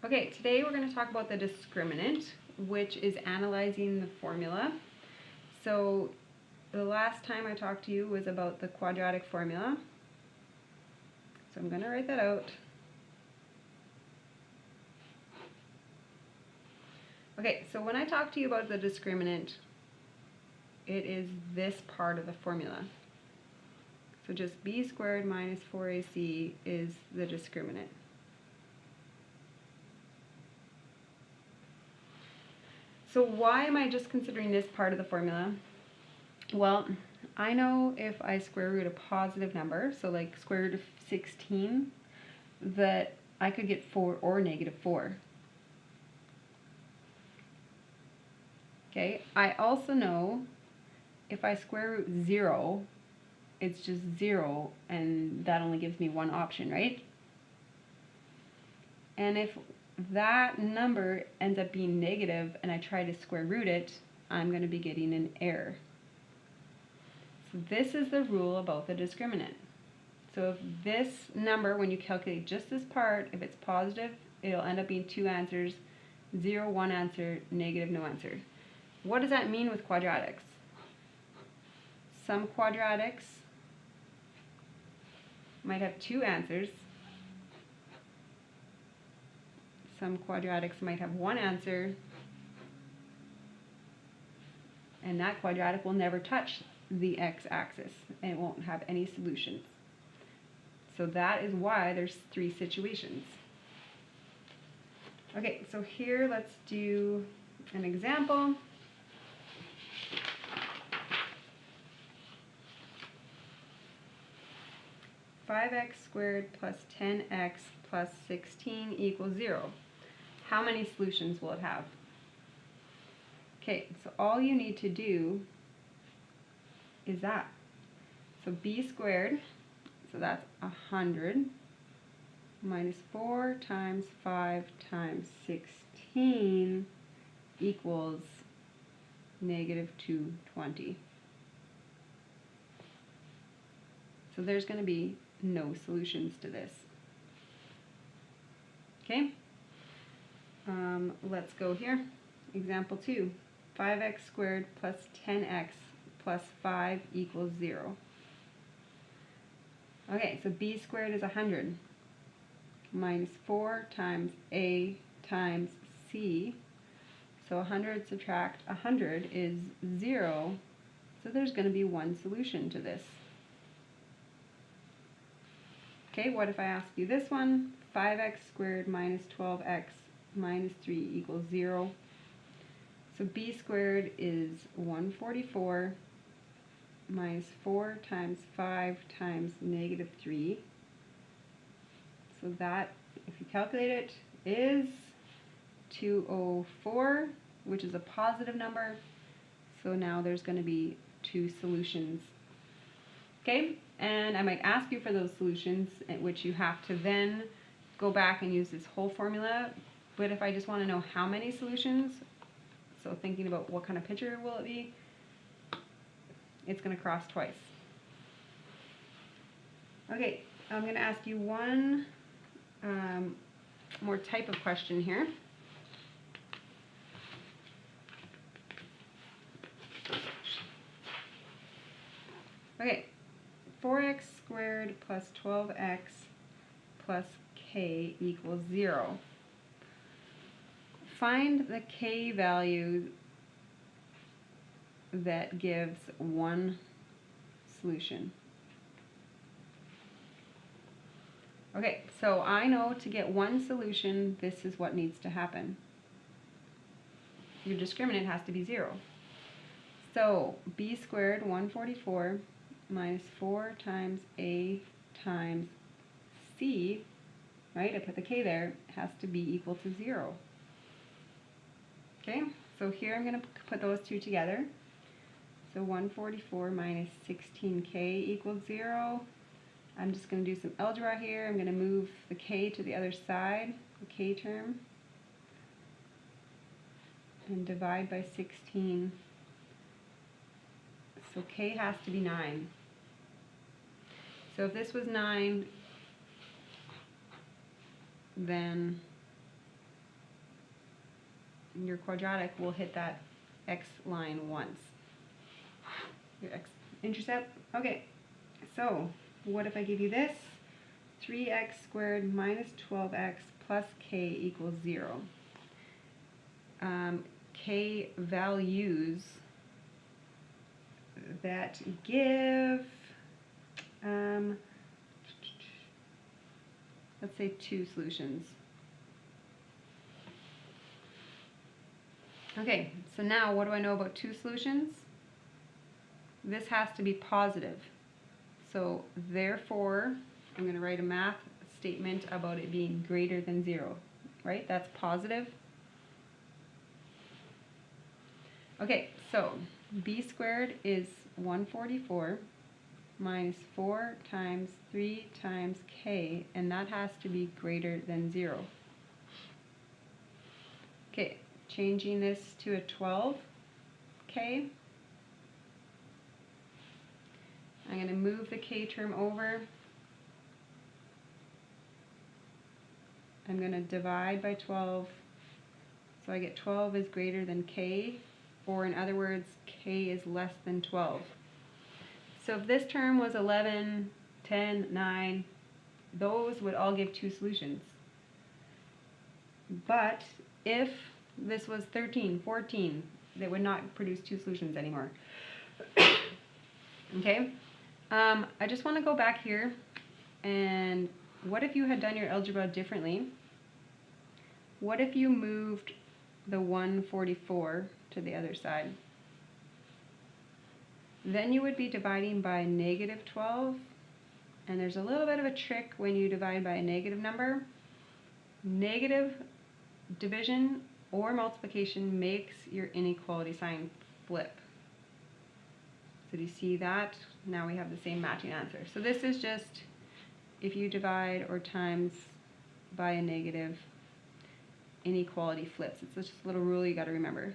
Okay, today we're going to talk about the discriminant, which is analyzing the formula. So the last time I talked to you was about the quadratic formula. So I'm going to write that out. Okay, so when I talk to you about the discriminant, it is this part of the formula. So just b squared minus 4ac is the discriminant. So why am I just considering this part of the formula? Well, I know if I square root a positive number, so like square root of 16, that I could get 4 or negative 4. Okay, I also know if I square root 0, it's just 0, and that only gives me one option, right? And if that number ends up being negative and I try to square root it, I'm going to be getting an error. So this is the rule about the discriminant. So if this number, when you calculate just this part, if it's positive, it'll end up being 2 answers, 0, 1 answer, negative, no answer. What does that mean with quadratics? Some quadratics might have 2 answers. Some quadratics might have 1 answer, and that quadratic will never touch the x-axis, and it won't have any solutions. So that is why there's 3 situations. Okay, so here let's do an example. (5x squared plus 10x plus 16 equals 0). How many solutions will it have? Okay, so all you need to do is that. So b squared, so that's 100, minus 4 times 5 times 16 equals negative 220. So there's going to be no solutions to this. Okay? Let's go here. Example 2. 5x squared plus 10x plus 5 equals 0. Okay, so b squared is 100 minus 4 times a times c. So 100 subtract 100 is 0. So there's going to be one solution to this. Okay, what if I ask you this one? 5x squared minus 12x minus 3 equals 0. So b squared is 144 minus 4 times 5 times negative 3. So that, if you calculate it, is 204, which is a positive number. So now there's going to be 2 solutions. Okay, and I might ask you for those solutions, which you have to then go back and use this whole formula. But if I just want to know how many solutions, so thinking about what kind of picture will it be, it's going to cross twice. Okay, I'm going to ask you one more type of question here. Okay, 4x squared plus 12x plus k equals 0. Find the k value that gives one solution. Okay, so I know to get one solution, this is what needs to happen. Your discriminant has to be 0. So b squared, 144, minus 4 times a times c, right, I put the k there, has to be equal to 0. Okay, so here I'm going to put those two together. So 144 minus 16k equals 0. I'm just going to do some algebra here. I'm going to move the k to the other side, the k term, and divide by 16. So k has to be 9. So if this was 9, then your quadratic will hit that x line once. Your x-intercept. Okay, so what if I give you this? 3x squared minus 12x plus k equals 0. K values that give, let's say 2 solutions. Okay, so now what do I know about 2 solutions? This has to be positive. So therefore, I'm going to write a math statement about it being greater than 0, right? That's positive. Okay, so b squared is 144 minus 4 times 3 times k, and that has to be greater than 0. Okay, changing this to a 12k. I'm going to move the k term over. I'm going to divide by 12. So I get 12 is greater than k, or in other words, k is less than 12. So if this term was 11, 10, 9, those would all give 2 solutions. But if this was 13, 14, they would not produce 2 solutions anymore. Okay? I just want to go back here, and what if you had done your algebra differently? What if you moved the 144 to the other side? Then you would be dividing by negative 12, and there's a little bit of a trick when you divide by a negative number. Negative division or multiplication makes your inequality sign flip. So do you see that? Now we have the same matching answer. So this is just if you divide or times by a negative, inequality flips. It's just a little rule you got to remember.